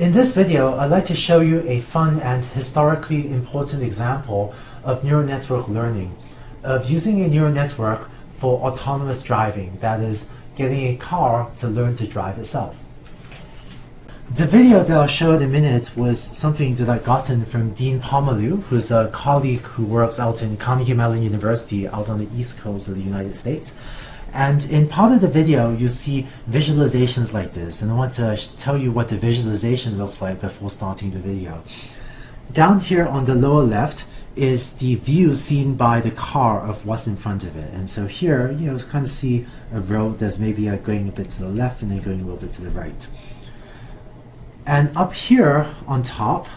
In this video, I'd like to show you a fun and historically important example of neural network learning, of using a neural network for autonomous driving, that is, getting a car to learn to drive itself. The video that I'll show in a minute was something that I've gotten from Dean Pomerleau, who's a colleague who works out in Carnegie Mellon University out on the East Coast of the United States. And in part of the video, you see visualizations like this, and I want to tell you what the visualization looks like before starting the video. Down here on the lower left is the view seen by the car of what's in front of it. And so here, you kind of see a road that's maybe going a bit to the left and then going a little bit to the right. And up here on top,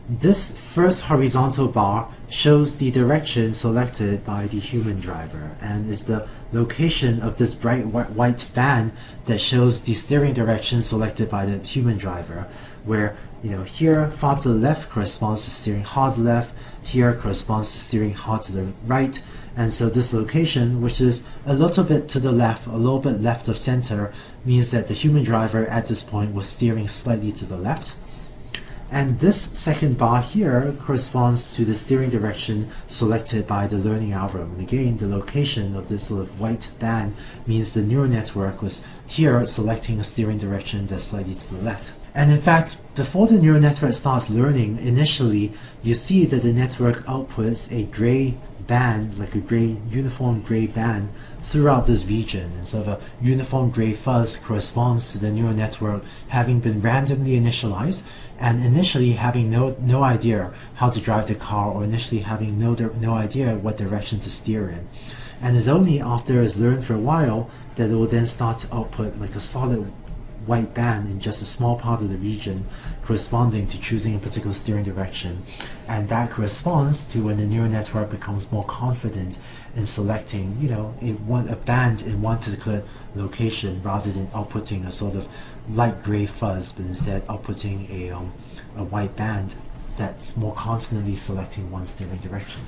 this first horizontal bar shows the direction selected by the human driver and is the location of this bright white band that shows the steering direction selected by the human driver, where here far to the left corresponds to steering hard left, here corresponds to steering hard to the right, and so this location, which is a little bit to the left, a little bit left of center, means that the human driver at this point was steering slightly to the left. And this second bar here corresponds to the steering direction selected by the learning algorithm. And again, the location of this sort of white band means the neural network was here selecting a steering direction that's slightly to the left. And in fact, before the neural network starts learning, initially you see that the network outputs a gray band, like a uniform gray band throughout this region, and so the uniform gray fuzz corresponds to the neural network having been randomly initialized and initially having no idea how to drive the car, or initially having no idea what direction to steer in. And it's only after it's learned for a while that it will then start to output like a solid white band in just a small part of the region corresponding to choosing a particular steering direction. And that corresponds to when the neural network becomes more confident in selecting a band in one particular location rather than outputting a sort of light gray fuzz, but instead outputting a white band that's more confidently selecting one steering direction.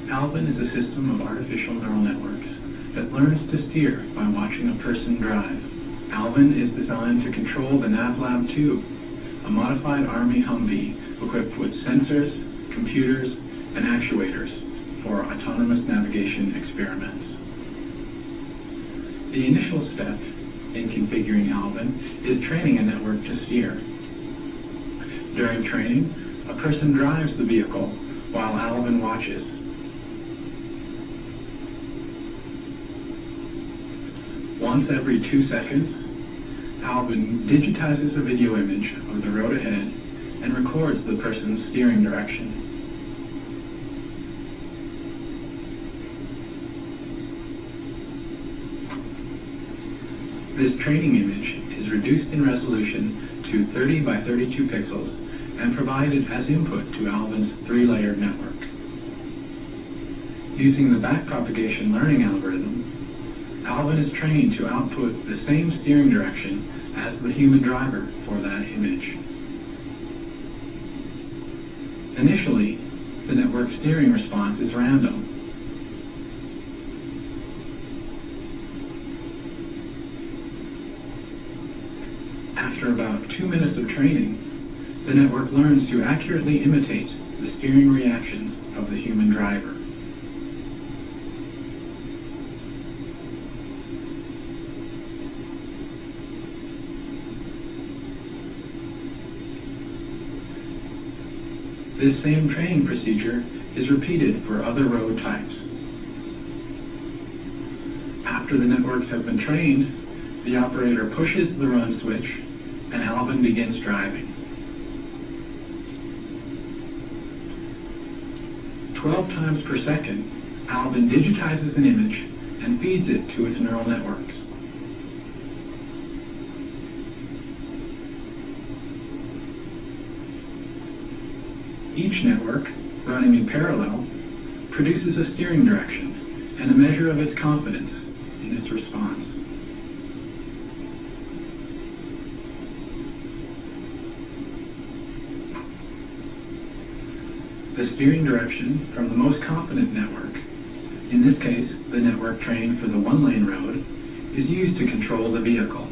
Alvin is a system of artificial neural networks that learns to steer by watching a person drive. Alvin is designed to control the NavLab 2, a modified Army Humvee equipped with sensors, computers, and actuators for autonomous navigation experiments. The initial step in configuring Alvin is training a network to steer. During training, a person drives the vehicle while Alvin watches. Once every 2 seconds, Alvin digitizes a video image of the road ahead and records the person's steering direction. This training image is reduced in resolution to 30 by 32 pixels and provided as input to Alvin's 3-layered network. Using the backpropagation learning algorithm, Alvin is trained to output the same steering direction as the human driver for that image. Initially, the network steering response is random. After about 2 minutes of training, the network learns to accurately imitate the steering reactions of the human driver. This same training procedure is repeated for other road types. After the networks have been trained, the operator pushes the run switch and Alvin begins driving. 12 times per second, Alvin digitizes an image and feeds it to its neural networks. Each network, running in parallel, produces a steering direction and a measure of its confidence in its response. The steering direction from the most confident network, in this case the network trained for the one-lane road, is used to control the vehicle.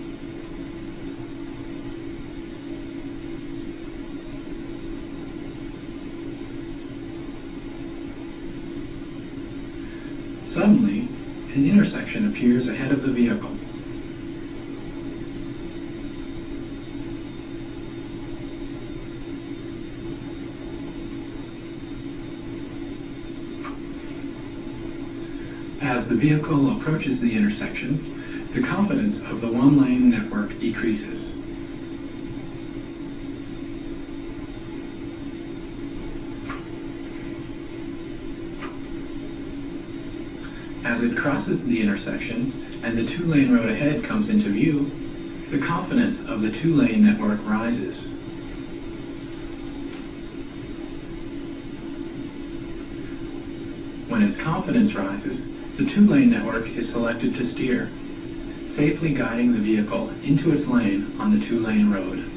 Suddenly, an intersection appears ahead of the vehicle. As the vehicle approaches the intersection, the confidence of the one-lane network decreases. As it crosses the intersection and the two-lane road ahead comes into view, the confidence of the two-lane network rises. When its confidence rises, the two-lane network is selected to steer, safely guiding the vehicle into its lane on the two-lane road.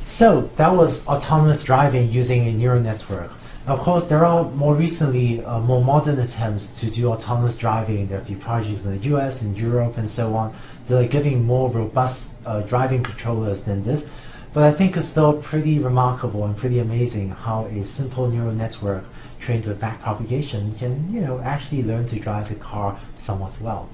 So that was autonomous driving using a neural network. Of course, there are more recently more modern attempts to do autonomous driving. There are a few projects in the US and Europe and so on that are giving more robust driving controllers than this. But I think it's still pretty remarkable and pretty amazing how a simple neural network trained with backpropagation can, actually learn to drive a car somewhat well.